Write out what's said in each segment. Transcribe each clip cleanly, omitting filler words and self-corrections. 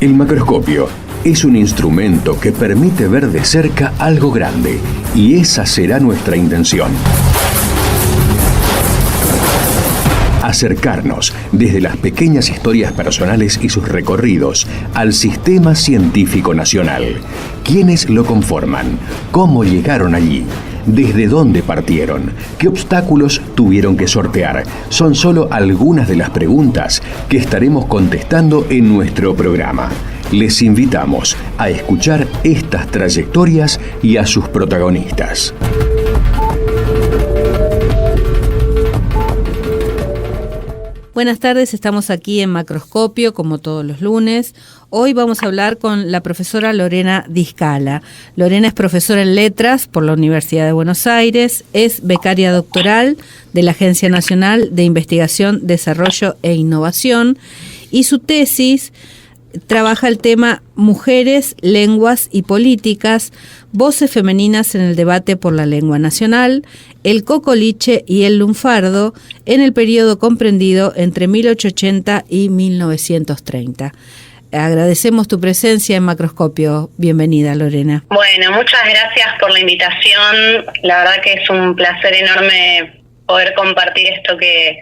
El macroscopio es un instrumento que permite ver de cerca algo grande, y esa será nuestra intención. Acercarnos desde las pequeñas historias personales y sus recorridos al sistema científico nacional. ¿Quiénes lo conforman? ¿Cómo llegaron allí? ¿Desde dónde partieron? ¿Qué obstáculos tuvieron que sortear? Son solo algunas de las preguntas que estaremos contestando en nuestro programa. Les invitamos a escuchar estas trayectorias y a sus protagonistas. Buenas tardes, estamos aquí en Macroscopio como todos los lunes. Hoy vamos a hablar con la profesora Lorena Di Scala. Lorena es profesora en Letras por la Universidad de Buenos Aires, es becaria doctoral de la Agencia Nacional de Investigación, Desarrollo e Innovación, y su tesis trabaja el tema Mujeres, Lenguas y Políticas, voces femeninas en el debate por la lengua nacional, el cocoliche y el lunfardo en el periodo comprendido entre 1880 y 1930. Agradecemos tu presencia en Macroscopio. Bienvenida, Lorena. Bueno, muchas gracias por la invitación. La verdad que es un placer enorme poder compartir esto que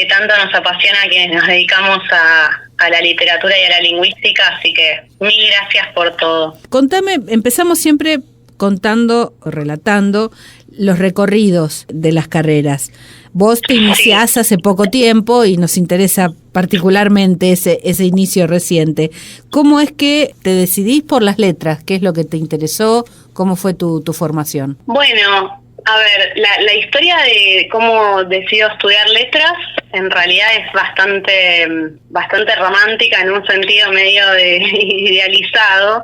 tanto nos apasiona a quienes nos dedicamos a la literatura y a la lingüística, así que mil gracias por todo. Contame, empezamos siempre contando, relatando los recorridos de las carreras. Vos te iniciás hace poco tiempo y nos interesa particularmente ese inicio reciente. ¿Cómo es que te decidís por las letras? ¿Qué es lo que te interesó? ¿Cómo fue tu formación? Bueno, a ver, la historia de cómo decido estudiar letras en realidad es bastante romántica, en un sentido medio idealizado,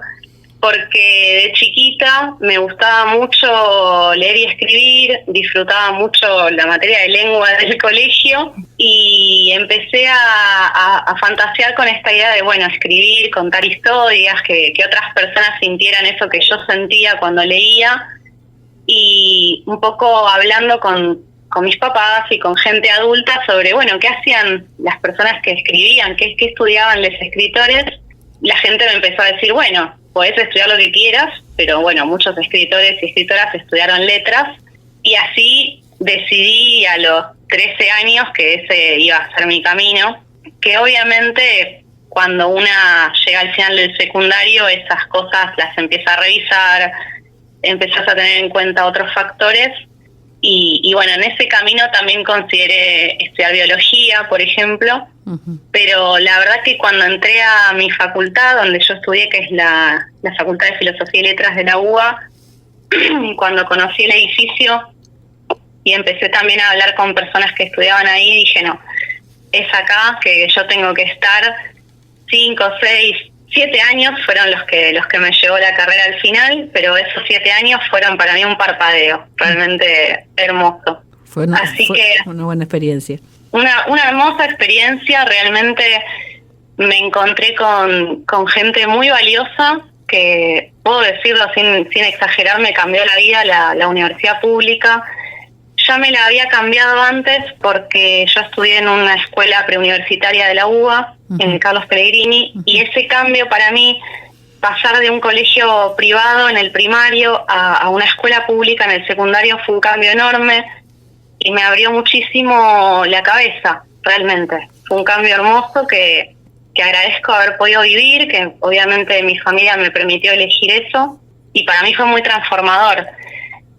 porque de chiquita me gustaba mucho leer y escribir, disfrutaba mucho la materia de lengua del colegio y empecé a fantasear con esta idea de, bueno, escribir, contar historias, que otras personas sintieran eso que yo sentía cuando leía, y un poco hablando con mis papás y con gente adulta sobre, bueno, qué hacían las personas que escribían, qué estudiaban los escritores. La gente me empezó a decir, bueno, podés estudiar lo que quieras, pero bueno, muchos escritores y escritoras estudiaron letras, y así decidí a los 13 años que ese iba a ser mi camino, que obviamente cuando una llega al final del secundario esas cosas las empieza a revisar, empezás a tener en cuenta otros factores, y bueno, en ese camino también consideré estudiar biología, por ejemplo, pero la verdad que cuando entré a mi facultad, donde yo estudié, que es la Facultad de Filosofía y Letras de la UBA, cuando conocí el edificio y empecé también a hablar con personas que estudiaban ahí, dije, no, es acá que yo tengo que estar. 5, 6, 7 años fueron los que me llevó la carrera al final, pero esos 7 años fueron para mí un parpadeo, realmente hermoso. Fue una buena experiencia. Una hermosa experiencia, realmente me encontré con gente muy valiosa, que puedo decirlo sin exagerar, me cambió la vida la universidad pública. Ya me la había cambiado antes porque yo estudié en una escuela preuniversitaria de la UBA, en el Carlos Pellegrini, y ese cambio para mí, pasar de un colegio privado en el primario a una escuela pública en el secundario, fue un cambio enorme y me abrió muchísimo la cabeza, realmente. Fue un cambio hermoso que agradezco haber podido vivir, que obviamente mi familia me permitió elegir eso, y para mí fue muy transformador.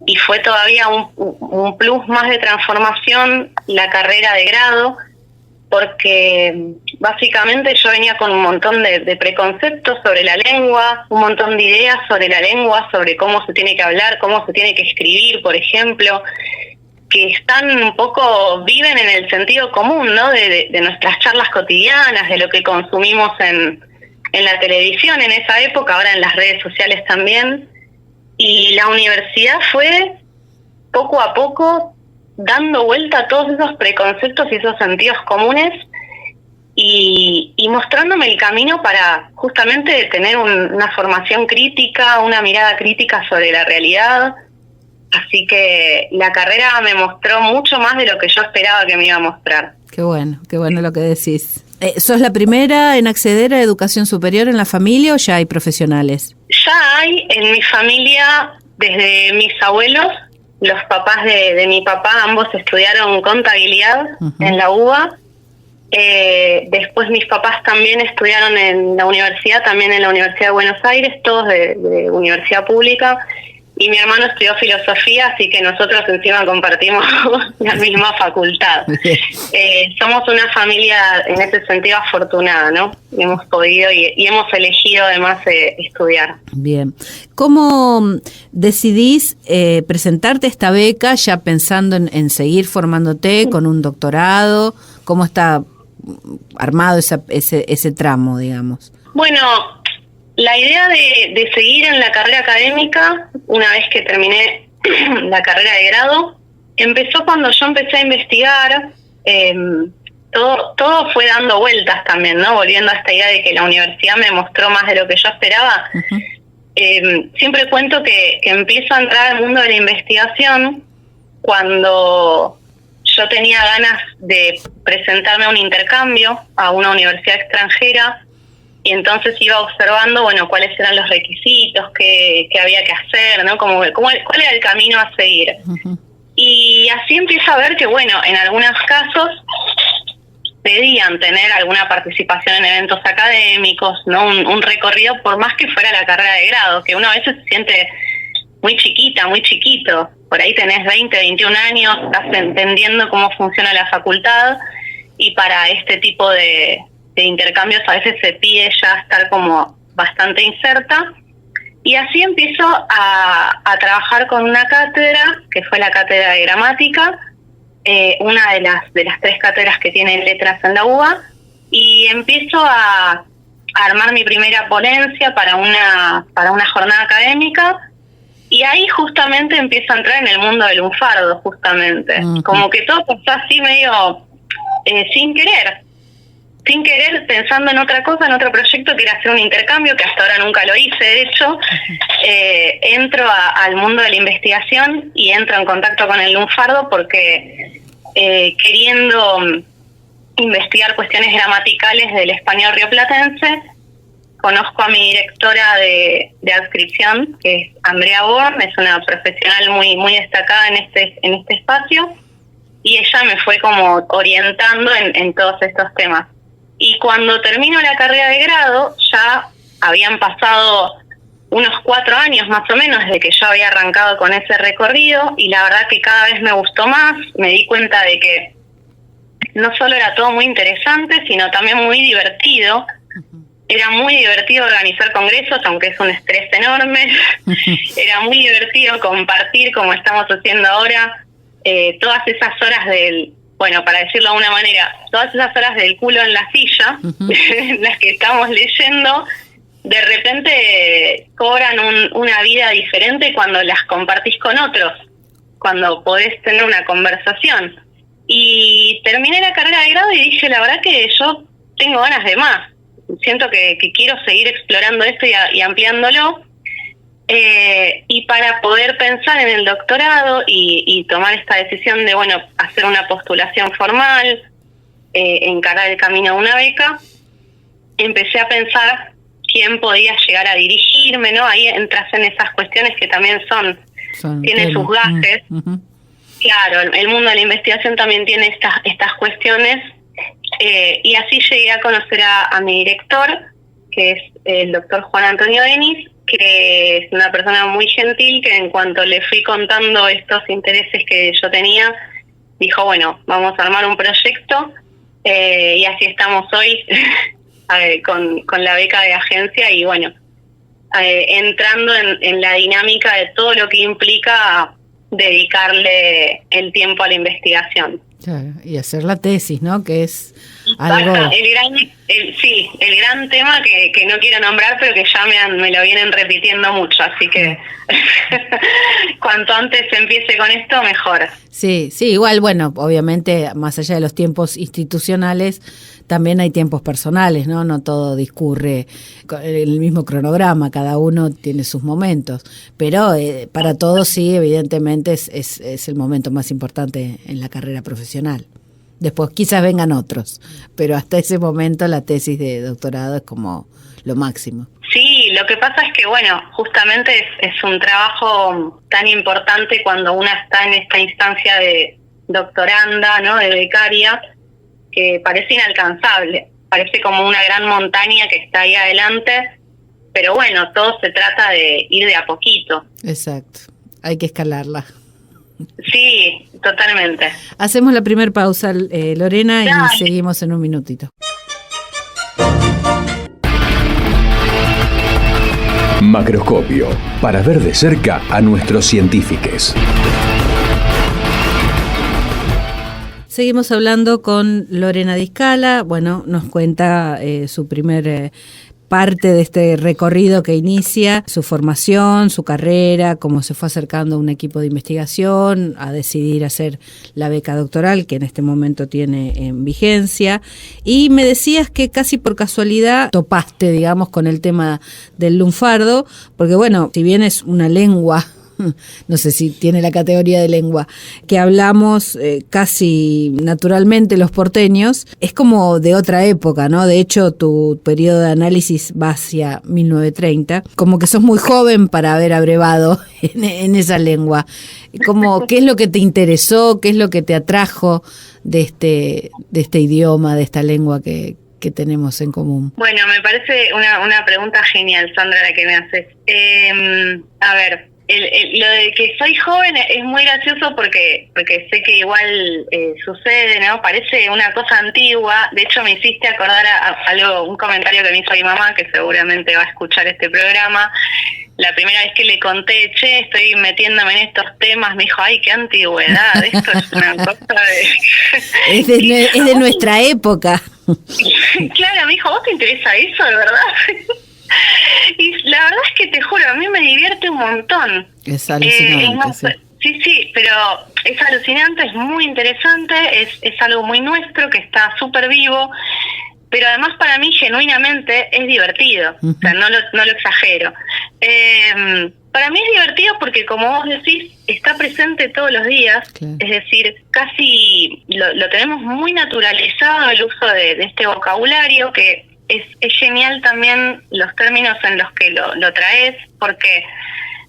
Y fue todavía un plus más de transformación la carrera de grado, porque básicamente yo venía con un montón de preconceptos sobre la lengua, un montón de ideas sobre la lengua, sobre cómo se tiene que hablar, cómo se tiene que escribir, por ejemplo, que viven en el sentido común, ¿no? De nuestras charlas cotidianas, de lo que consumimos en la televisión en esa época, ahora en las redes sociales también. Y la universidad fue poco a poco dando vuelta a todos esos preconceptos y esos sentidos comunes y mostrándome el camino para justamente tener una formación crítica, una mirada crítica sobre la realidad, Así que la carrera me mostró mucho más de lo que yo esperaba que me iba a mostrar. Qué bueno lo que decís. ¿Sos la primera en acceder a educación superior en la familia o ya hay profesionales? Ya hay en mi familia, desde mis abuelos, los papás de mi papá, ambos estudiaron contabilidad en la UBA. Después mis papás también estudiaron en la universidad, también en la Universidad de Buenos Aires, todos de universidad pública. Y mi hermano estudió filosofía, así que nosotros encima compartimos la misma facultad. Somos una familia en ese sentido afortunada, ¿no? Hemos podido y hemos elegido además estudiar. Bien. ¿Cómo decidís presentarte a esta beca ya pensando en seguir formándote con un doctorado? ¿Cómo está armado ese tramo, digamos? Bueno, la idea de seguir en la carrera académica, una vez que terminé la carrera de grado, empezó cuando yo empecé a investigar. Todo fue dando vueltas también, ¿no? Volviendo a esta idea de que la universidad me mostró más de lo que yo esperaba. Siempre cuento que empiezo a entrar al mundo de la investigación cuando yo tenía ganas de presentarme a un intercambio a una universidad extranjera. Y entonces iba observando, bueno, cuáles eran los requisitos, qué había que hacer, ¿no? Cuál era el camino a seguir. Y así empiezo a ver que, bueno, en algunos casos pedían tener alguna participación en eventos académicos, ¿no? Un recorrido, por más que fuera la carrera de grado, que uno a veces se siente muy chiquita, muy chiquito. Por ahí tenés 20, 21 años, estás entendiendo cómo funciona la facultad, y para este tipo de intercambios a veces se pide ya estar como bastante inserta. Y así empiezo a trabajar con una cátedra, que fue la cátedra de gramática, una de las 3 cátedras que tienen letras en la UBA, y empiezo a armar mi primera ponencia para una jornada académica, y ahí justamente empiezo a entrar en el mundo del lunfardo, justamente. Como que todo pasó así medio sin querer, pensando en otra cosa, en otro proyecto que era hacer un intercambio, que hasta ahora nunca lo hice, de hecho. Entro al mundo de la investigación y entro en contacto con el lunfardo porque queriendo investigar cuestiones gramaticales del español rioplatense, conozco a mi directora de adscripción, que es Andrea Born, es una profesional muy, muy destacada en este espacio, y ella me fue como orientando en todos estos temas. Y cuando termino la carrera de grado, ya habían pasado unos 4 años más o menos desde que yo había arrancado con ese recorrido, y la verdad que cada vez me gustó más. Me di cuenta de que no solo era todo muy interesante, sino también muy divertido. Era muy divertido organizar congresos, aunque es un estrés enorme. Era muy divertido compartir, como estamos haciendo ahora, todas esas horas bueno, para decirlo de una manera, todas esas horas del culo en la silla, en las que estamos leyendo, de repente cobran una vida diferente cuando las compartís con otros, cuando podés tener una conversación. Y terminé la carrera de grado y dije, la verdad que yo tengo ganas de más. Siento que quiero seguir explorando esto y ampliándolo. Y para poder pensar en el doctorado y tomar esta decisión de, bueno, hacer una postulación formal, encarar el camino de una beca, empecé a pensar quién podía llegar a dirigirme, ¿no? Ahí entras en esas cuestiones que también tienen sus gajes. Claro, el mundo de la investigación también tiene estas cuestiones, y así llegué a conocer a mi director, que es el doctor Juan Antonio Denis, que es una persona muy gentil, que en cuanto le fui contando estos intereses que yo tenía, dijo, bueno, vamos a armar un proyecto, y así estamos hoy con la beca de agencia, y bueno, entrando en la dinámica de todo lo que implica dedicarle el tiempo a la investigación. Claro, y hacer la tesis, ¿no? Que es algo... El gran tema que no quiero nombrar, pero que ya me lo vienen repitiendo mucho, así que cuanto antes se empiece con esto, mejor. Sí, igual, bueno, obviamente, más allá de los tiempos institucionales, también hay tiempos personales, ¿no? No todo discurre con el mismo cronograma, cada uno tiene sus momentos, pero para todos sí, evidentemente es el momento más importante en la carrera profesional. Después quizás vengan otros, pero hasta ese momento la tesis de doctorado es como lo máximo. Sí, lo que pasa es que, bueno, justamente es un trabajo tan importante cuando una está en esta instancia de doctoranda, ¿no? De becaria, que parece inalcanzable, parece como una gran montaña que está ahí adelante, pero bueno, todo se trata de ir de a poquito. Exacto, hay que escalarla. Sí, totalmente. Hacemos la primera pausa, Lorena, Dale. y seguimos en un minutito. Macroscopio, para ver de cerca a nuestros científicos. Seguimos hablando con Lorena Discala. Bueno, nos cuenta su primer parte de este recorrido que inicia, su formación, su carrera, cómo se fue acercando a un equipo de investigación, a decidir hacer la beca doctoral que en este momento tiene en vigencia. Y me decías que casi por casualidad topaste, digamos, con el tema del lunfardo, porque bueno, si bien es una lengua, no sé si tiene la categoría de lengua, que hablamos casi naturalmente los porteños, es como de otra época, ¿no? De hecho, tu periodo de análisis va hacia 1930, como que sos muy joven para haber abrevado en esa lengua. Como, ¿qué es lo que te interesó? ¿Qué es lo que te atrajo de este idioma, de esta lengua que tenemos en común? Bueno, me parece una pregunta genial, Sandra, la que me haces. A ver, lo de que soy joven es muy gracioso porque sé que igual sucede, ¿no? Parece una cosa antigua. De hecho, me hiciste acordar a un comentario que me hizo mi mamá, que seguramente va a escuchar este programa. La primera vez que le conté, estoy metiéndome en estos temas, me dijo, ay, qué antigüedad, esto es una cosa de... Es de nuestra época. Claro, me dijo, ¿vos te interesa eso, de verdad? Y la verdad es que te juro, a mí me divierte un montón. Es alucinante, sí, pero es alucinante, es muy interesante, es algo muy nuestro, que está súper vivo, pero además para mí genuinamente es divertido. Uh-huh. O sea, no lo exagero. Para mí es divertido porque, como vos decís, está presente todos los días. Claro. Es decir, casi lo tenemos muy naturalizado el uso de este vocabulario, que es genial también los términos en los que lo traes, porque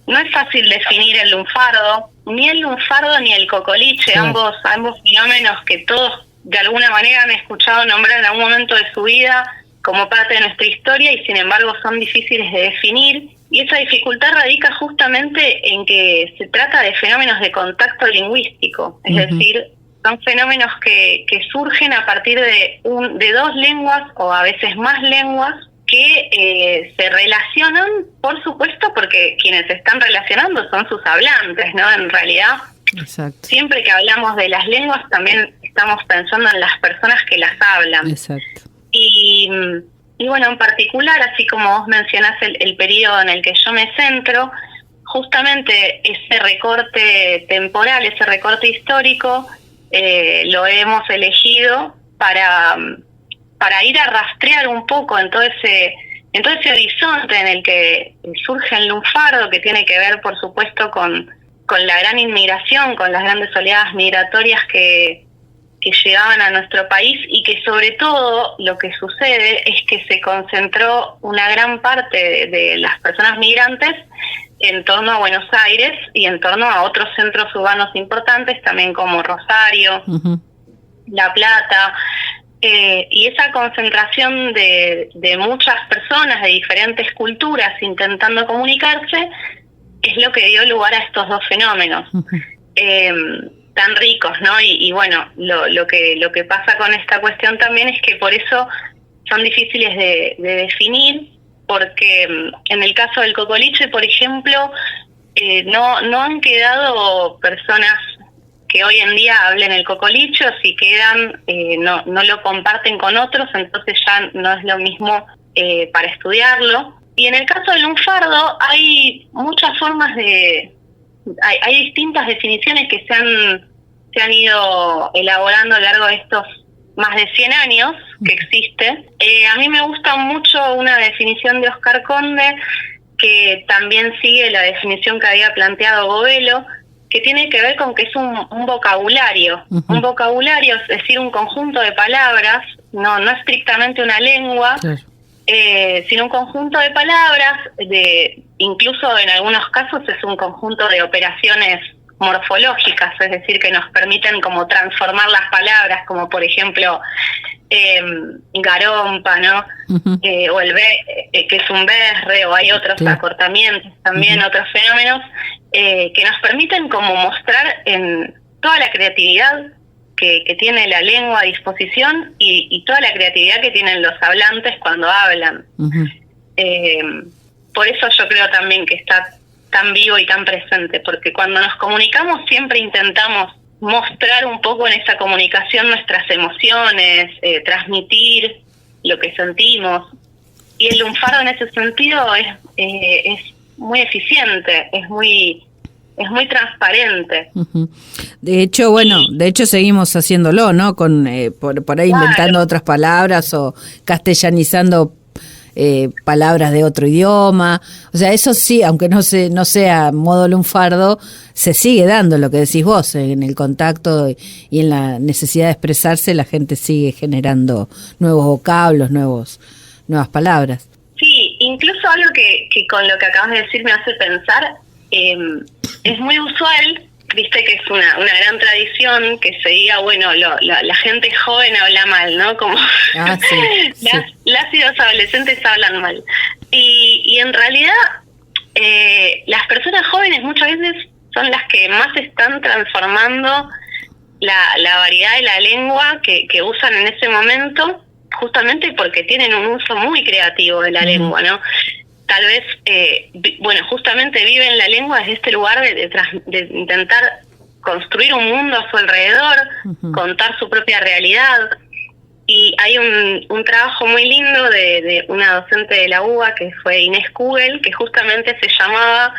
no es fácil definir el lunfardo, ni el cocoliche, sí. ambos fenómenos que todos de alguna manera han escuchado nombrar en algún momento de su vida como parte de nuestra historia, y sin embargo son difíciles de definir. Y esa dificultad radica justamente en que se trata de fenómenos de contacto lingüístico, es decir, son fenómenos que surgen a partir de dos lenguas o a veces más lenguas que se relacionan, por supuesto, porque quienes se están relacionando son sus hablantes, ¿no? En realidad, exacto. Siempre que hablamos de las lenguas también estamos pensando en las personas que las hablan. Exacto. Y bueno, en particular, así como vos mencionás el periodo en el que yo me centro, justamente ese recorte temporal, ese recorte histórico, lo hemos elegido para ir a rastrear un poco en todo ese horizonte en el que surge el lunfardo, que tiene que ver, por supuesto, con la gran inmigración, con las grandes oleadas migratorias que llegaban a nuestro país, y que sobre todo lo que sucede es que se concentró una gran parte de las personas migrantes en torno a Buenos Aires y en torno a otros centros urbanos importantes, también como Rosario, uh-huh. La Plata, y esa concentración de muchas personas de diferentes culturas intentando comunicarse es lo que dio lugar a estos dos fenómenos tan ricos, ¿no? Y bueno, lo que pasa con esta cuestión también es que por eso son difíciles de definir, porque en el caso del cocoliche, por ejemplo, no han quedado personas que hoy en día hablen el cocolicho, si quedan, no lo comparten con otros, entonces ya no es lo mismo para estudiarlo. Y en el caso del lunfardo hay muchas formas hay distintas definiciones que se han ido elaborando a lo largo de estos más de 100 años que existe. A mí me gusta mucho una definición de Oscar Conde, que también sigue la definición que había planteado Govelo, que tiene que ver con que es un vocabulario. Uh-huh. Un vocabulario, es decir, un conjunto de palabras, no estrictamente una lengua, claro, sino un conjunto de palabras, incluso en algunos casos es un conjunto de operaciones morfológicas, es decir, que nos permiten como transformar las palabras, como por ejemplo garompa, ¿no? Uh-huh. O el que es un berre, o hay otros acortamientos también, uh-huh, otros fenómenos que nos permiten como mostrar en toda la creatividad que tiene la lengua a disposición y toda la creatividad que tienen los hablantes cuando hablan. Uh-huh. Por eso yo creo también que está tan vivo y tan presente, porque cuando nos comunicamos siempre intentamos mostrar un poco en esa comunicación nuestras emociones, transmitir lo que sentimos, y el lunfardo en ese sentido es muy eficiente, es muy transparente. Uh-huh. De hecho seguimos haciéndolo, ¿no? Con por ahí inventando otras palabras o castellanizando palabras de otro idioma. O sea, eso sí, aunque no sea modo lunfardo, se sigue dando lo que decís vos, en el contacto y en la necesidad de expresarse, la gente sigue generando nuevos vocablos, nuevas palabras. Sí, incluso algo que con lo que acabas de decir me hace pensar, es muy usual, viste que es una gran tradición que se diga, bueno, la gente joven habla mal, ¿no? Como sí. Las y los adolescentes hablan mal. Y en realidad las personas jóvenes muchas veces son las que más están transformando la variedad de la lengua que usan en ese momento, justamente porque tienen un uso muy creativo de la lengua, ¿no? Tal vez, justamente viven la lengua desde este lugar de intentar construir un mundo a su alrededor, uh-huh, contar su propia realidad. Y hay un trabajo muy lindo de una docente de la UBA, que fue Inés Kugel, que justamente se llamaba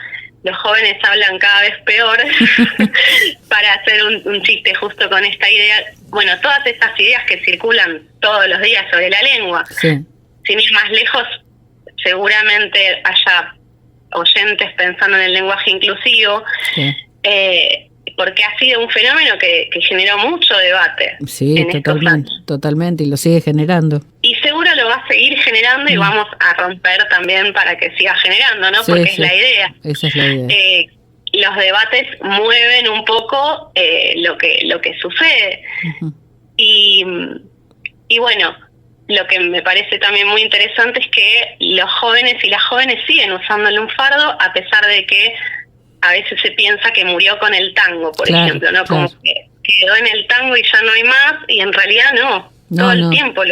"Los jóvenes hablan cada vez peor", para hacer un chiste justo con esta idea. Bueno, todas estas ideas que circulan todos los días sobre la lengua, sí, sin ir más lejos, seguramente haya oyentes pensando en el lenguaje inclusivo, sí, porque ha sido un fenómeno que generó mucho debate. Sí, totalmente, y lo sigue generando. Y seguro lo va a seguir generando, y vamos a romper también para que siga generando, ¿no? Porque es la idea. Esa es la idea. Los debates mueven un poco lo que sucede. Uh-huh. Y bueno, lo que me parece también muy interesante es que los jóvenes y las jóvenes siguen usando el lunfardo, a pesar de que a veces se piensa que murió con el tango, por ejemplo, ¿no? Como que quedó en el tango y ya no hay más, y en realidad todo el tiempo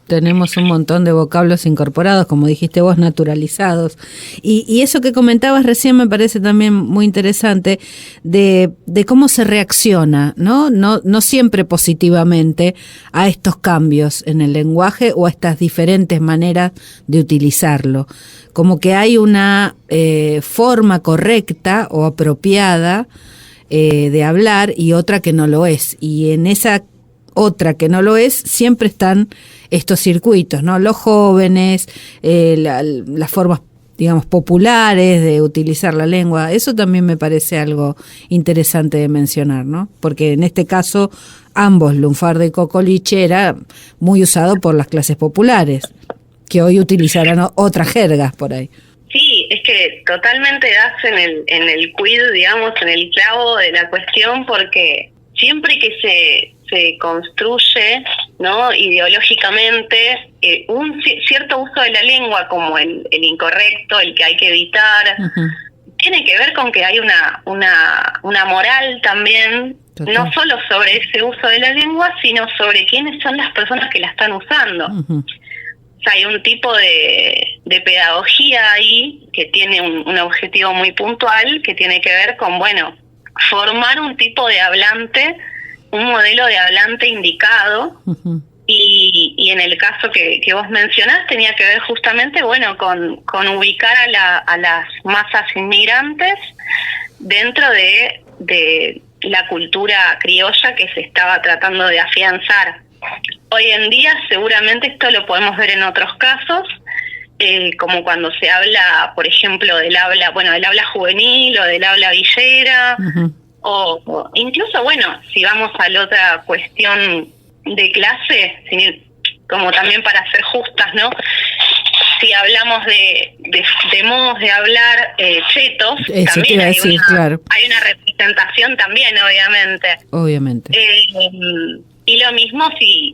tenemos un montón de vocablos incorporados, como dijiste vos, naturalizados. Y eso que comentabas recién me parece también muy interesante, de cómo se reacciona, ¿no? No siempre positivamente a estos cambios en el lenguaje o a estas diferentes maneras de utilizarlo. Como que hay una forma correcta o apropiada de hablar y otra que no lo es. Y en esa otra que no lo es, siempre están estos circuitos, ¿no? Los jóvenes, las formas, digamos, populares de utilizar la lengua. Eso también me parece algo interesante de mencionar, ¿no? Porque en este caso, ambos, lunfardo y cocoliche, era muy usado por las clases populares, que hoy utilizarán otras jergas por ahí. Sí, es que totalmente das en el quid, digamos, en el clavo de la cuestión, porque siempre que se construye, ¿no?, ideológicamente un cierto uso de la lengua como el incorrecto, el que hay que evitar, uh-huh, tiene que ver con que hay una moral también, total, no solo sobre ese uso de la lengua, sino sobre quiénes son las personas que la están usando. Uh-huh. O sea, hay un tipo de pedagogía ahí que tiene un objetivo muy puntual, que tiene que ver con, formar un tipo de hablante, un modelo de hablante indicado. Ujú. Y en el caso que vos mencionás tenía que ver justamente, bueno, con ubicar a las masas inmigrantes dentro de la cultura criolla que se estaba tratando de afianzar. Hoy en día seguramente esto lo podemos ver en otros casos, como cuando se habla, por ejemplo, del habla juvenil o del habla villera, Ujú. o incluso, bueno, si vamos a la otra cuestión de clase, como también para ser justas, ¿no? Si hablamos de modos de hablar chetos, Eso te también iba a decir, claro. hay una representación también, obviamente. Obviamente. Y lo mismo si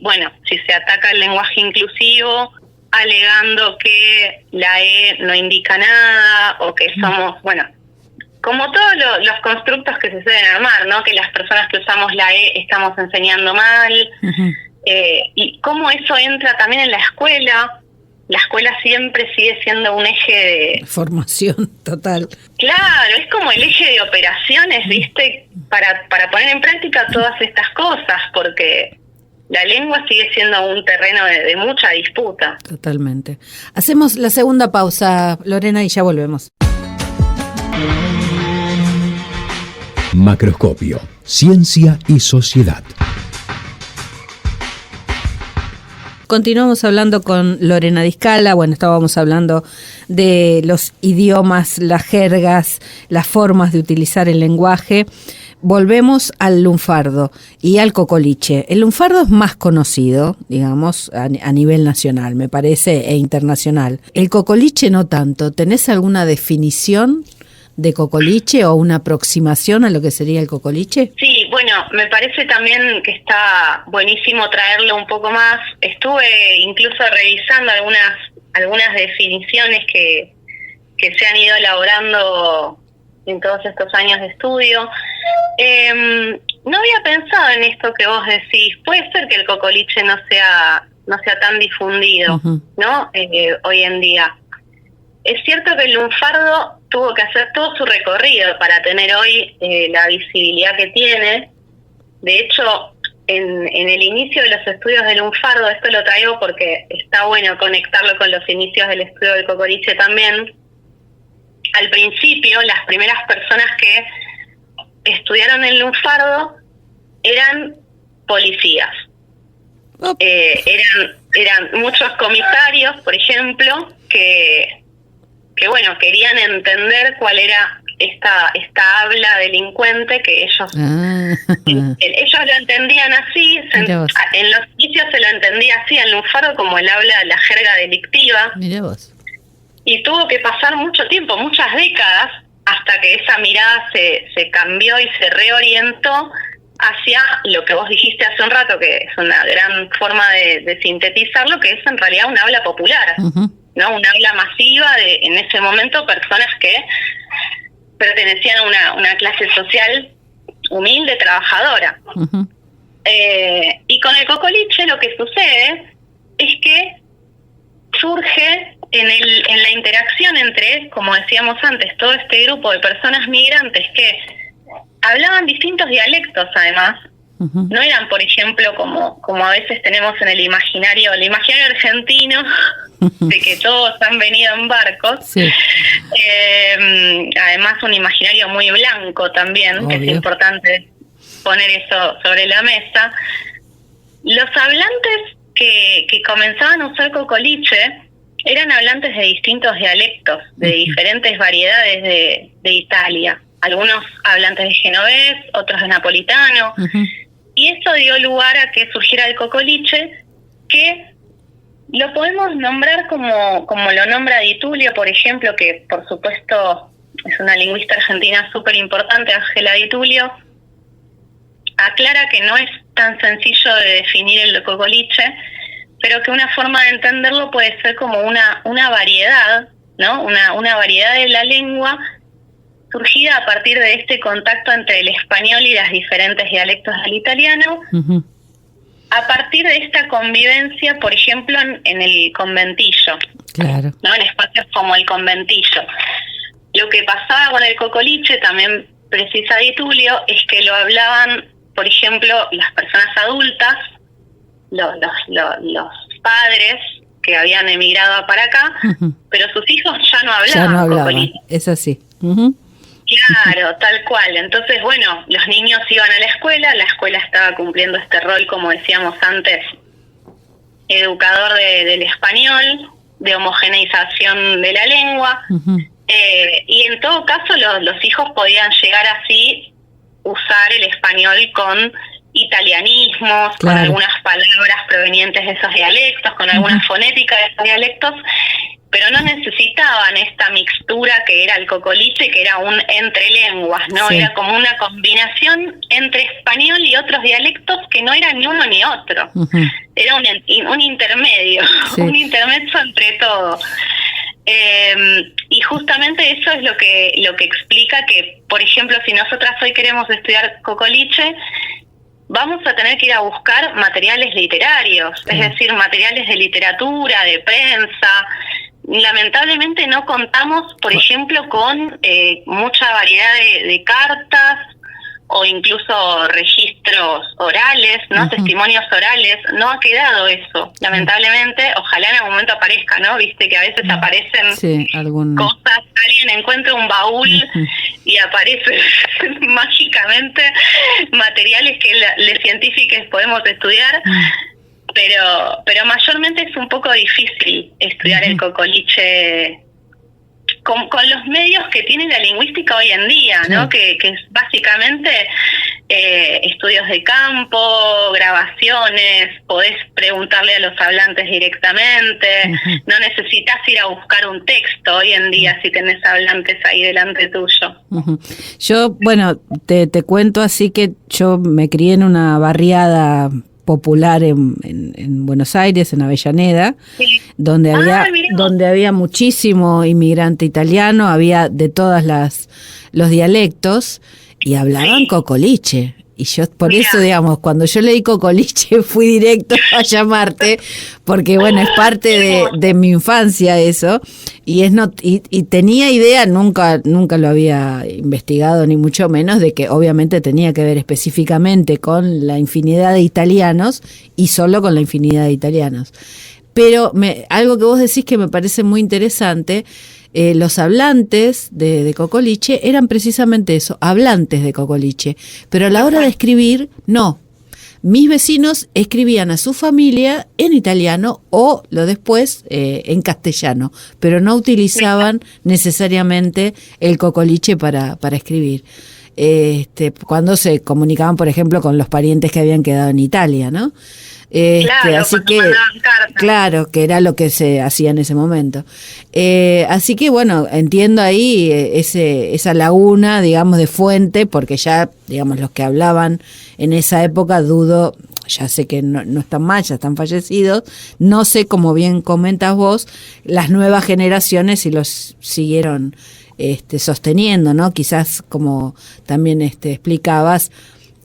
se ataca el lenguaje inclusivo, alegando que la E no indica nada, o que somos, como todos los constructos que se suelen armar, ¿no? Que las personas que usamos la E estamos enseñando mal. Ujú. Y cómo eso entra también en la escuela. La escuela siempre sigue siendo un eje de... Formación total. Claro, es como el eje de operaciones, ¿viste? Para poner en práctica todas estas cosas, porque la lengua sigue siendo un terreno de mucha disputa. Totalmente. Hacemos la segunda pausa, Lorena, y ya volvemos. Macroscopio, ciencia y sociedad. Continuamos hablando con Lorena Discala. Bueno, estábamos hablando de los idiomas, las jergas, las formas de utilizar el lenguaje. Volvemos al lunfardo y al cocoliche. El lunfardo es más conocido, digamos, a nivel nacional, me parece, e internacional. El cocoliche no tanto. ¿Tenés alguna definición de cocoliche o una aproximación a lo que sería el cocoliche? Sí, bueno, me parece también que está buenísimo traerlo un poco más. Estuve incluso revisando algunas definiciones que se han ido elaborando en todos estos años de estudio. No había pensado en esto que vos decís. Puede ser que el cocoliche no sea tan difundido, Uh-huh. ¿no? Hoy en día. Es cierto que el lunfardo tuvo que hacer todo su recorrido para tener hoy la visibilidad que tiene. De hecho, en el inicio de los estudios del lunfardo, esto lo traigo porque está bueno conectarlo con los inicios del estudio del cocoliche también. Al principio, las primeras personas que estudiaron el lunfardo eran policías. Eran muchos comisarios, por ejemplo, que querían entender cuál era esta habla delincuente que ellos lo entendían así. En los inicios se lo entendía así el lunfardo como el habla de la jerga delictiva. Mirá vos. Y tuvo que pasar mucho tiempo, muchas décadas, hasta que esa mirada se cambió y se reorientó hacia lo que vos dijiste hace un rato, que es una gran forma de sintetizarlo, que es en realidad un habla popular. Uh-huh. ¿No? Un habla masiva de, en ese momento, personas que pertenecían a una clase social humilde, trabajadora. Uh-huh. Y con el cocoliche lo que sucede es que surge en la interacción entre, como decíamos antes, todo este grupo de personas migrantes que hablaban distintos dialectos, además. Uh-huh. No eran, por ejemplo, como a veces tenemos en el imaginario argentino, de que todos han venido en barcos. Sí. Además, un imaginario muy blanco también, Obvio. que es importante poner eso sobre la mesa. Los hablantes que comenzaban a usar cocoliche eran hablantes de distintos dialectos, de diferentes variedades de Italia. Algunos hablantes de genovés, otros de napolitano. Uh-huh. Y eso dio lugar a que surgiera el cocoliche, que lo podemos nombrar como lo nombra Di Tullio, por ejemplo, que por supuesto es una lingüista argentina súper importante, Ángela Di Tullio. Aclara que no es tan sencillo de definir el cocoliche, pero que una forma de entenderlo puede ser como una variedad, ¿no? Una variedad de la lengua surgida a partir de este contacto entre el español y los diferentes dialectos del italiano, Uh-huh. a partir de esta convivencia, por ejemplo, en el conventillo, Claro. ¿no? En espacios como el conventillo. Lo que pasaba con el cocoliche, también precisa de Tulio es que lo hablaban, por ejemplo, las personas adultas, los padres que habían emigrado para acá, pero sus hijos ya no hablaban cocoliche. Es así. Claro, tal cual. Entonces, bueno, los niños iban a la escuela estaba cumpliendo este rol, como decíamos antes, educador del español, de homogeneización de la lengua, y en todo caso los hijos podían llegar así usar el español con italianismos, con algunas palabras provenientes de esos dialectos, con alguna fonética de esos dialectos, pero no necesitaban esta mixtura que era el cocoliche, que era un entre lenguas, ¿no? Sí. Era como una combinación entre español y otros dialectos que no era ni uno ni otro. Era un intermedio, un intermezzo entre todo. Y justamente eso es lo que explica que, por ejemplo, si nosotras hoy queremos estudiar cocoliche, vamos a tener que ir a buscar materiales literarios, es decir, materiales de literatura, de prensa. Lamentablemente no contamos, por ejemplo, con mucha variedad de cartas o incluso registros orales, ¿no? Testimonios orales. No ha quedado eso, lamentablemente. Ojalá en algún momento aparezca, ¿no? Viste que a veces aparecen cosas, alguien encuentra un baúl y aparecen mágicamente materiales que los científicos podemos estudiar. Pero mayormente es un poco difícil estudiar el cocoliche con los medios que tiene la lingüística hoy en día, ¿no? Que es básicamente estudios de campo, grabaciones, podés preguntarle a los hablantes directamente, no necesitas ir a buscar un texto hoy en día si tenés hablantes ahí delante tuyo. Yo, bueno, te cuento así que yo me crié en una barriada popular en Buenos Aires, en Avellaneda, donde había muchísimo inmigrante italiano, había de todas los dialectos y hablaban cocoliche. Y yo por eso, digamos, cuando yo leí cocoliche fui directo a llamarte, porque bueno, es parte de mi infancia eso, y tenía idea, nunca lo había investigado ni mucho menos, de que obviamente tenía que ver específicamente con la infinidad de italianos y solo con la infinidad de italianos. Pero algo que vos decís que me parece muy interesante, los hablantes de cocoliche eran precisamente eso, hablantes de cocoliche, pero a la hora de escribir, no. Mis vecinos escribían a su familia en italiano o lo después en castellano, pero no utilizaban necesariamente el cocoliche para escribir. Cuando se comunicaban, por ejemplo, con los parientes que habían quedado en Italia, ¿no? Así que claro, que era lo que se hacía en ese momento. Así que bueno, entiendo ahí esa laguna, digamos, de fuente, porque ya, digamos, los que hablaban en esa época, dudo, ya sé que no están más, ya están fallecidos, no sé, como bien comentas vos, las nuevas generaciones si los siguieron sosteniendo, ¿no? Quizás, como también explicabas,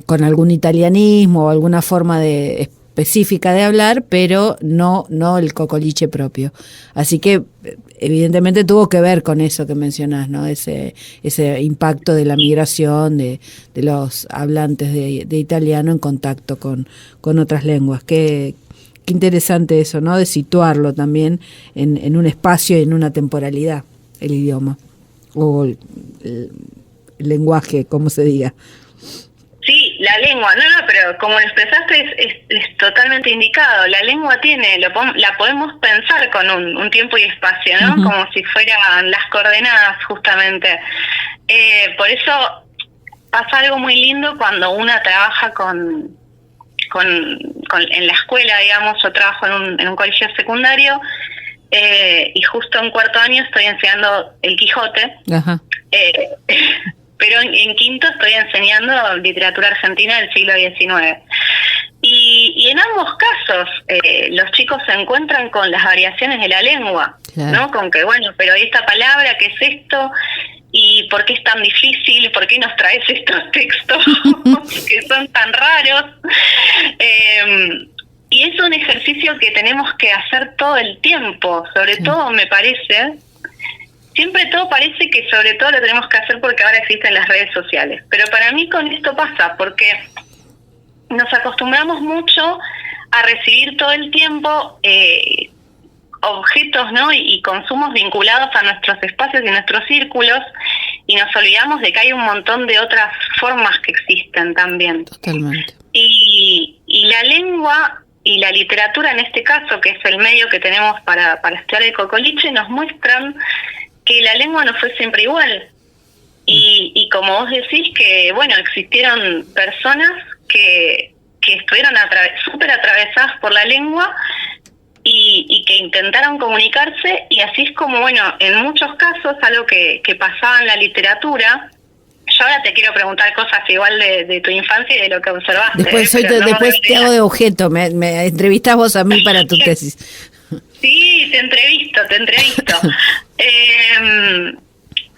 con algún italianismo o alguna forma específica de hablar, pero no el cocoliche propio. Así que evidentemente tuvo que ver con eso que mencionás, ¿no? Ese impacto de la migración de los hablantes de italiano en contacto con otras lenguas. Qué interesante eso, ¿no? De situarlo también en un espacio y en una temporalidad, el idioma o el lenguaje, como se diga. Sí, la lengua, no, pero como lo expresaste es totalmente indicado. La lengua la podemos pensar con un tiempo y espacio, ¿no? Como si fueran las coordenadas, justamente. Por eso pasa algo muy lindo cuando una trabaja en la escuela, digamos. Yo trabajo en un colegio secundario y justo en cuarto año estoy enseñando el Quijote. Ajá. Pero en quinto estoy enseñando literatura argentina del siglo XIX. Y en ambos casos los chicos se encuentran con las variaciones de la lengua, claro, ¿no? Con que, bueno, pero esta palabra, ¿qué es esto? ¿Y por qué es tan difícil? ¿Por qué nos traes estos textos que son tan raros? Y es un ejercicio que tenemos que hacer todo el tiempo, sobre todo me parece, siempre todo parece que sobre todo lo tenemos que hacer porque ahora existen las redes sociales. Pero para mí con esto pasa, porque nos acostumbramos mucho a recibir todo el tiempo objetos, ¿no? Y consumos vinculados a nuestros espacios y nuestros círculos, y nos olvidamos de que hay un montón de otras formas que existen también. Totalmente. Y la lengua y la literatura en este caso, que es el medio que tenemos para estudiar el cocoliche, nos muestran que la lengua no fue siempre igual. Y como vos decís, que bueno, existieron personas que estuvieron súper atravesadas por la lengua y que intentaron comunicarse, y así es como, bueno, en muchos casos, algo que pasaba en la literatura. Yo ahora te quiero preguntar cosas igual de tu infancia y de lo que observaste. Después, después te hago de objeto, me entrevistás vos a mí para tu tesis. Sí, te entrevisto.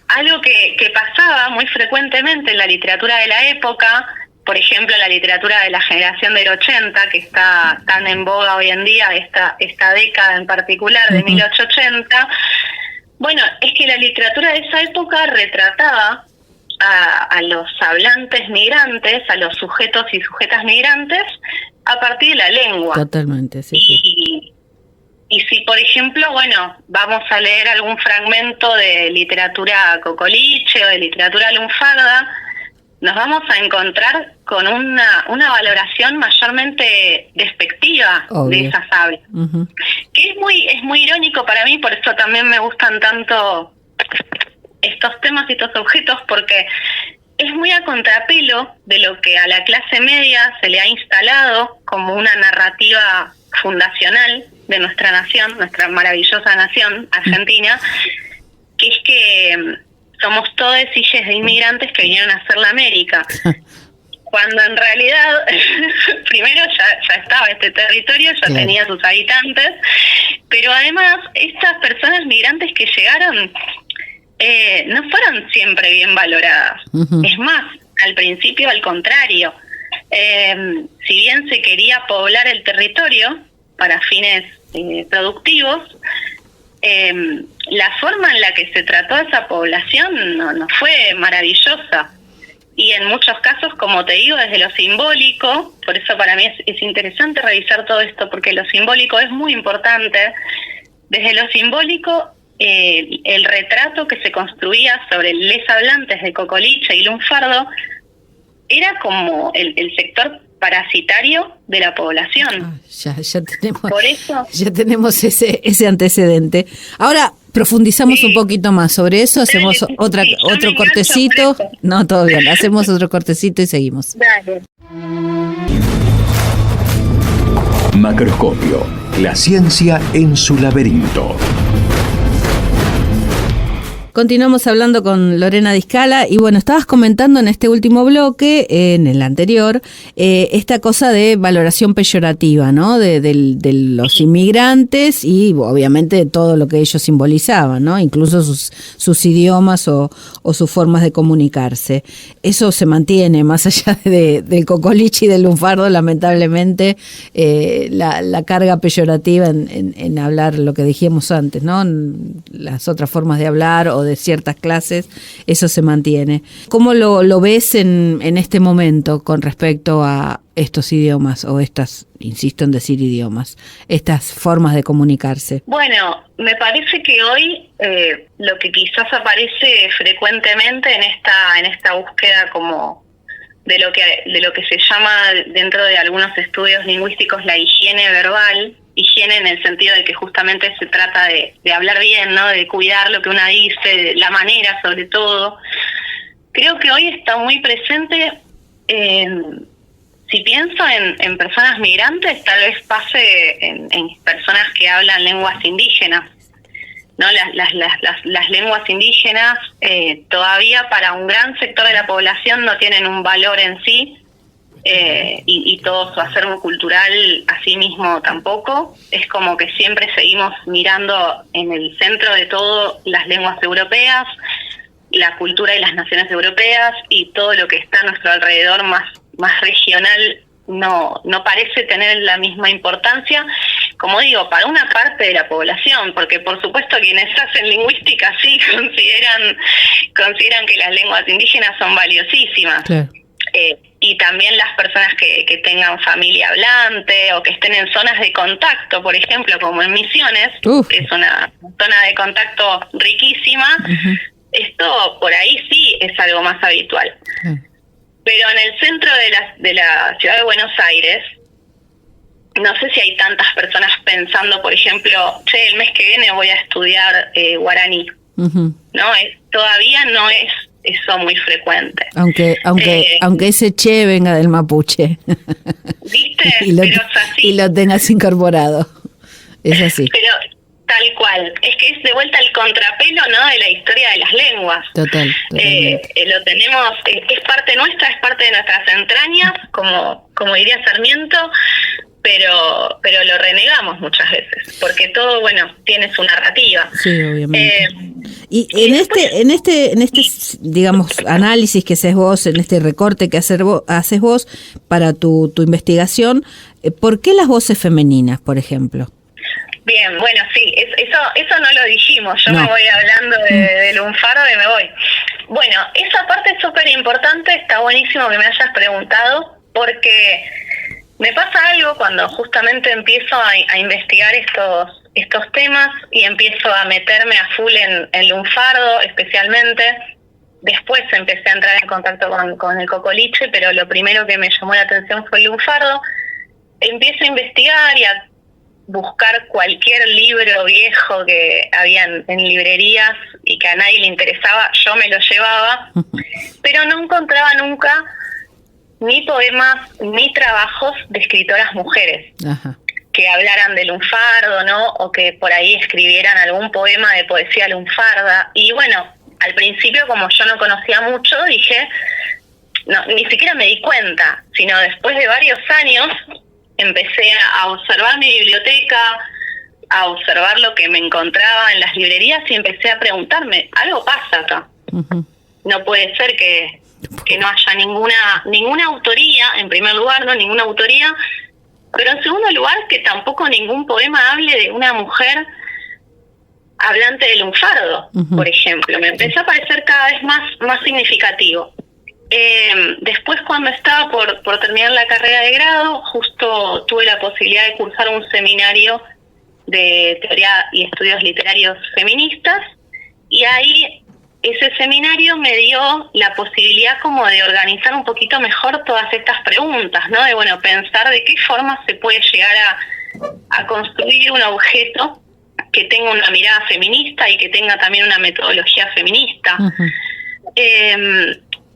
Algo que pasaba muy frecuentemente en la literatura de la época, por ejemplo, la literatura de la generación del 80, que está tan en boga hoy en día, esta década en particular, de 1880, bueno, es que la literatura de esa época retrataba a los hablantes migrantes, a los sujetos y sujetas migrantes, a partir de la lengua. Totalmente, sí. Y si, por ejemplo, bueno, vamos a leer algún fragmento de literatura cocoliche o de literatura lunfarda, nos vamos a encontrar con una valoración mayormente despectiva de esas aves. Uh-huh. Que es muy irónico para mí, por eso también me gustan tanto estos temas y estos objetos, porque es muy a contrapelo de lo que a la clase media se le ha instalado como una narrativa fundacional de nuestra nación, nuestra maravillosa nación argentina, que es que somos todos hijos de inmigrantes que vinieron a hacer la América. Cuando en realidad, primero ya estaba este territorio, ya tenía sus habitantes, pero además estas personas migrantes que llegaron no fueron siempre bien valoradas. Uh-huh. Es más, al principio al contrario. Si bien se quería poblar el territorio para fines productivos, la forma en la que se trató a esa población no fue maravillosa. Y en muchos casos, como te digo, desde lo simbólico, por eso para mí es interesante revisar todo esto, porque lo simbólico es muy importante. Desde lo simbólico, el retrato que se construía sobre les hablantes de cocoliche y lunfardo era como el sector parasitario de la población. Ya tenemos, por eso, ya tenemos ese antecedente. Ahora profundizamos un poquito más sobre eso, hacemos otro cortecito. No, todo bien, hacemos otro cortecito y seguimos. Dale. Macroscopio, la ciencia en su laberinto. Continuamos hablando con Lorena Discala y bueno, estabas comentando en este último bloque, en el anterior, esta cosa de valoración peyorativa, ¿no? De los inmigrantes y obviamente de todo lo que ellos simbolizaban, ¿no? Incluso sus idiomas o sus formas de comunicarse. Eso se mantiene más allá del cocoliche y del lunfardo, lamentablemente, la carga peyorativa en hablar lo que dijimos antes, ¿no? Las otras formas de hablar o de ciertas clases, eso se mantiene. ¿Cómo lo ves en este momento con respecto a estos idiomas o estas, insisto en decir idiomas, estas formas de comunicarse? Bueno, me parece que hoy lo que quizás aparece frecuentemente en esta búsqueda como de lo que se llama dentro de algunos estudios lingüísticos la higiene verbal, higiene en el sentido de que justamente se trata de hablar bien, ¿no? De cuidar lo que una dice, la manera sobre todo. Creo que hoy está muy presente, si pienso en personas migrantes, tal vez pase en personas que hablan lenguas indígenas, ¿no? Las lenguas indígenas todavía para un gran sector de la población no tienen un valor en sí, y todo su acervo cultural así mismo tampoco. Es como que siempre seguimos mirando en el centro de todo las lenguas europeas, la cultura y las naciones europeas, y todo lo que está a nuestro alrededor más regional no parece tener la misma importancia, como digo, para una parte de la población, porque por supuesto quienes hacen lingüística sí consideran que las lenguas indígenas son valiosísimas. Claro. Y también las personas que tengan familia hablante o que estén en zonas de contacto, por ejemplo, como en Misiones, que es una zona de contacto riquísima, esto por ahí sí es algo más habitual. Pero en el centro de la ciudad de Buenos Aires, no sé si hay tantas personas pensando, por ejemplo, el mes que viene voy a estudiar guaraní. No, todavía no es eso muy frecuente. Aunque ese che venga del mapuche. ¿Viste? Pero es así. Y lo tengas incorporado. Es así. Pero tal cual. Es que es de vuelta el contrapelo, ¿no?, de la historia de las lenguas. Totalmente. Lo tenemos, es parte nuestra, es parte de nuestras entrañas, como diría Sarmiento, pero lo renegamos muchas veces, porque todo, bueno, tiene su narrativa. Sí, obviamente. Y en este, digamos, análisis que haces vos, en este recorte que haces vos para tu investigación, ¿por qué las voces femeninas, por ejemplo? Bien, bueno, sí, eso no lo dijimos, me voy hablando de lunfardo y me voy. Bueno, esa parte es súper importante, está buenísimo que me hayas preguntado, porque me pasa algo cuando justamente empiezo a investigar estos temas y empiezo a meterme a full en lunfardo especialmente. Después empecé a entrar en contacto con el cocoliche, pero lo primero que me llamó la atención fue el lunfardo. Empiezo a investigar y a buscar cualquier libro viejo que había en librerías y que a nadie le interesaba, yo me lo llevaba, pero no encontraba nunca ni poemas ni trabajos de escritoras mujeres. Ajá. Que hablaran de lunfardo, ¿no? O que por ahí escribieran algún poema de poesía lunfarda. Y bueno, al principio, como yo no conocía mucho, dije, no, ni siquiera me di cuenta, sino después de varios años empecé a observar mi biblioteca, a observar lo que me encontraba en las librerías y empecé a preguntarme, algo pasa acá. No puede ser que no haya ninguna autoría, en primer lugar, no ninguna autoría, pero en segundo lugar que tampoco ningún poema hable de una mujer hablante de lunfardo, por ejemplo. Me empezó a parecer cada vez más significativo. Después, cuando estaba por terminar la carrera de grado, justo tuve la posibilidad de cursar un seminario de teoría y estudios literarios feministas, y ahí ese seminario me dio la posibilidad como de organizar un poquito mejor todas estas preguntas, ¿no? De, bueno, pensar de qué forma se puede llegar a construir un objeto que tenga una mirada feminista y que tenga también una metodología feminista.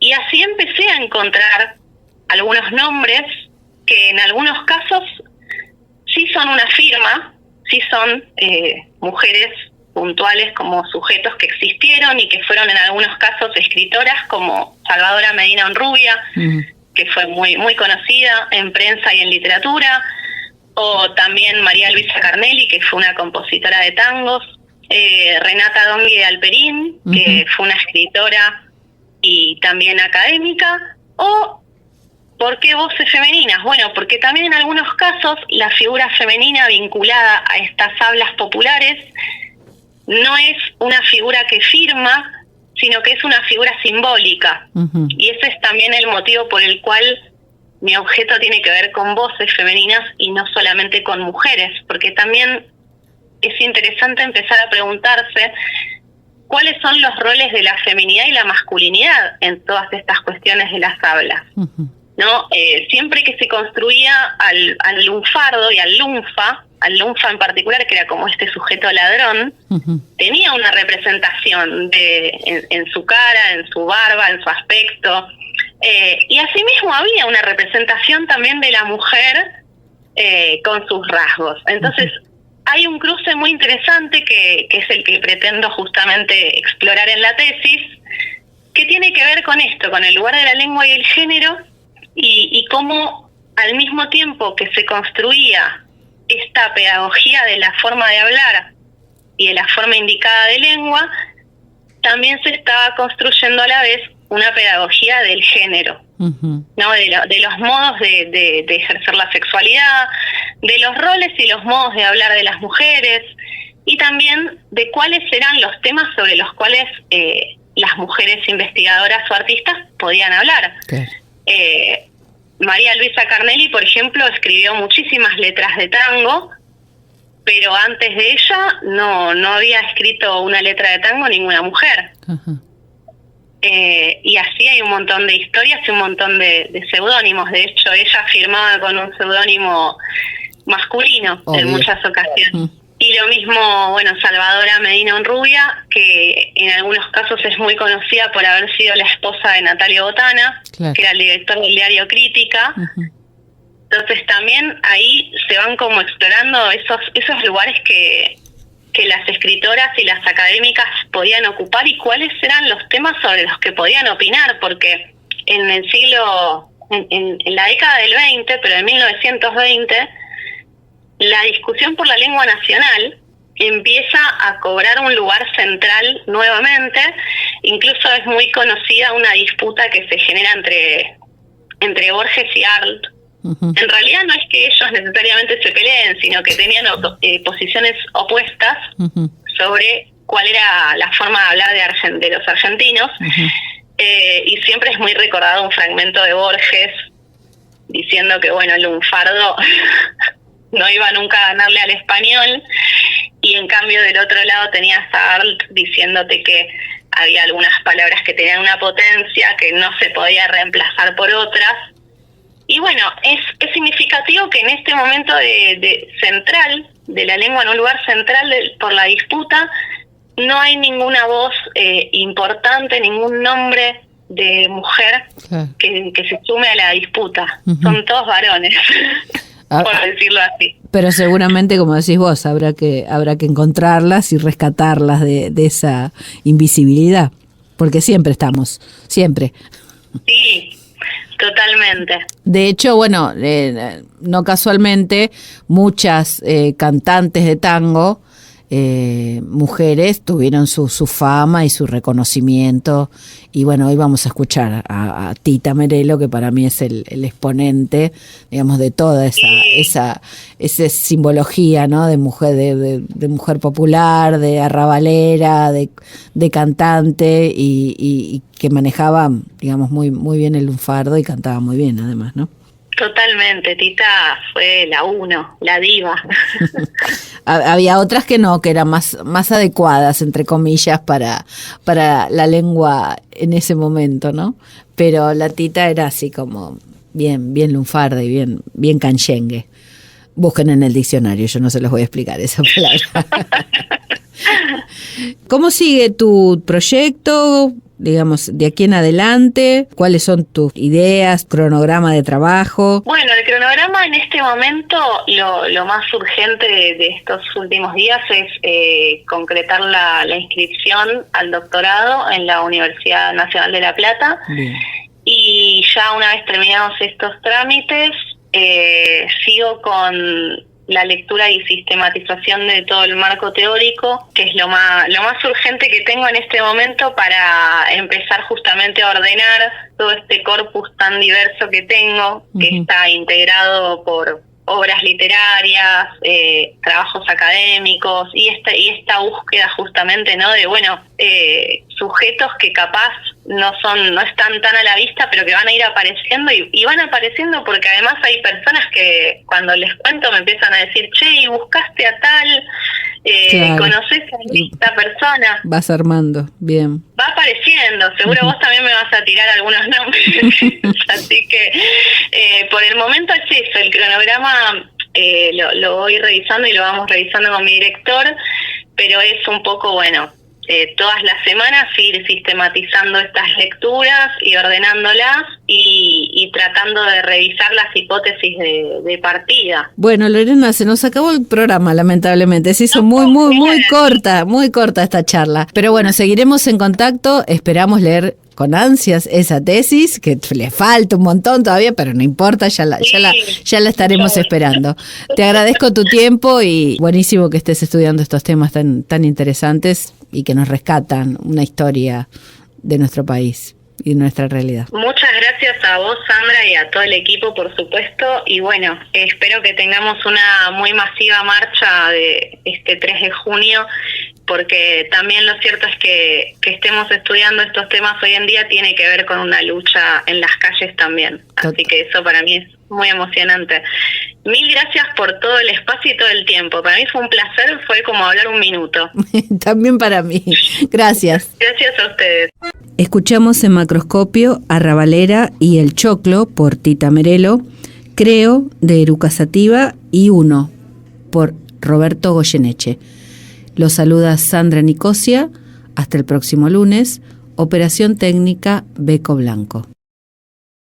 Y así empecé a encontrar algunos nombres que en algunos casos sí son una firma, sí son mujeres puntuales como sujetos que existieron y que fueron en algunos casos escritoras, como Salvadora Medina Onrubia, que fue muy, muy conocida en prensa y en literatura, o también María Luisa Carnelli, que fue una compositora de tangos, Renata Dongui de Alperín, que fue una escritora y también académica. O ¿por qué voces femeninas? Bueno, porque también en algunos casos la figura femenina vinculada a estas hablas populares no es una figura que firma, sino que es una figura simbólica. Y ese es también el motivo por el cual mi objeto tiene que ver con voces femeninas y no solamente con mujeres, porque también es interesante empezar a preguntarse cuáles son los roles de la feminidad y la masculinidad en todas estas cuestiones de las hablas. ¿No? Siempre que se construía al lunfardo y al lunfa en particular, que era como este sujeto ladrón, tenía una representación en su cara, en su barba, en su aspecto, y asimismo había una representación también de la mujer con sus rasgos. Entonces hay un cruce muy interesante que es el que pretendo justamente explorar en la tesis, que tiene que ver con esto, con el lugar de la lengua y el género, y cómo al mismo tiempo que se construía esta pedagogía de la forma de hablar y de la forma indicada de lengua, también se estaba construyendo a la vez una pedagogía del género, ¿no? De los modos de ejercer la sexualidad, de los roles y los modos de hablar de las mujeres, y también de cuáles eran los temas sobre los cuales las mujeres investigadoras o artistas podían hablar. Claro. María Luisa Carnelli, por ejemplo, escribió muchísimas letras de tango, pero antes de ella no había escrito una letra de tango ninguna mujer. Y así hay un montón de historias y un montón de seudónimos. De hecho, ella firmaba con un seudónimo masculino. Obvio. En muchas ocasiones. Y lo mismo, bueno, Salvadora Medina Onrubia, que en algunos casos es muy conocida por haber sido la esposa de Natalio Botana, claro, que era el director del diario Crítica. Entonces también ahí se van como explorando esos lugares que las escritoras y las académicas podían ocupar y cuáles eran los temas sobre los que podían opinar, porque en el siglo, en la década del 20, pero en 1920, la discusión por la lengua nacional empieza a cobrar un lugar central nuevamente. Incluso es muy conocida una disputa que se genera entre Borges y Arlt. En realidad no es que ellos necesariamente se peleen, sino que tenían posiciones opuestas sobre cuál era la forma de hablar de los argentinos. Y siempre es muy recordado un fragmento de Borges diciendo que, bueno, el lunfardo no iba nunca a ganarle al español, y en cambio del otro lado tenías a Arlt diciéndote que había algunas palabras que tenían una potencia que no se podía reemplazar por otras. Y bueno, es significativo que en este momento de central de la lengua, en un lugar central por la disputa, no hay ninguna voz importante, ningún nombre de mujer que se sume a la disputa. Son todos varones, por decirlo así. Pero seguramente, como decís vos, habrá que encontrarlas y rescatarlas de esa invisibilidad, porque siempre estamos, siempre. Sí. Totalmente. De hecho, bueno, no casualmente, muchas cantantes de tango, mujeres, tuvieron su fama y su reconocimiento. Y bueno, hoy vamos a escuchar a Tita Merelo, que para mí es el exponente, digamos, de toda esa simbología, ¿no? De mujer, de mujer popular, de arrabalera, de cantante, y que manejaba, digamos, muy, muy bien el lunfardo y cantaba muy bien, además, ¿no? Totalmente, Tita fue la uno, la diva. Había otras que no, que eran más adecuadas, entre comillas, para la lengua en ese momento, ¿no? Pero la Tita era así como bien lunfarda y bien canchengue. Busquen en el diccionario, yo no se los voy a explicar esa palabra. ¿Cómo sigue tu proyecto, digamos, de aquí en adelante? ¿Cuáles son tus ideas, cronograma de trabajo? Bueno, el cronograma en este momento, lo más urgente de estos últimos días es concretar la inscripción al doctorado en la Universidad Nacional de La Plata. Bien. Y ya una vez terminados estos trámites, sigo con la lectura y sistematización de todo el marco teórico, que es lo más urgente que tengo en este momento para empezar justamente a ordenar todo este corpus tan diverso que tengo, que está integrado por obras literarias, trabajos académicos y esta búsqueda justamente, ¿no? De sujetos que capaz no están tan a la vista, pero que van a ir apareciendo y van apareciendo porque además hay personas que cuando les cuento me empiezan a decir, che, ¿y buscaste a tal? Claro. ¿Conoces a esta persona? Vas armando, bien. Va apareciendo, seguro vos también me vas a tirar algunos nombres. Así que por el momento es eso, el cronograma lo voy revisando y lo vamos revisando con mi director, pero es un poco, todas las semanas ir sistematizando estas lecturas y ordenándolas y tratando de revisar las hipótesis de partida. Bueno, Lorena, se nos acabó el programa, lamentablemente. Se hizo muy corta esta charla. Pero bueno, seguiremos en contacto. Esperamos leer con ansias esa tesis, que le falta un montón todavía, pero no importa, ya la estaremos esperando. Te agradezco tu tiempo y buenísimo que estés estudiando estos temas tan interesantes y que nos rescatan una historia de nuestro país. y nuestra realidad. Muchas gracias a vos, Sandra, y a todo el equipo, por supuesto, y bueno, espero que tengamos una muy masiva marcha de este 3 de junio, porque también lo cierto es que estemos estudiando estos temas hoy en día tiene que ver con una lucha en las calles también, así que eso para mí es muy emocionante. Mil gracias por todo el espacio y todo el tiempo, para mí fue un placer, fue como hablar un minuto. También para mí, gracias. Gracias a ustedes. Escuchamos en Macroscopio Arrabalera y El Choclo por Tita Merelo, Creo de Eruca Sativa y Uno por Roberto Goyeneche. Los saluda Sandra Nicosia. Hasta el próximo lunes. Operación técnica Beco Blanco.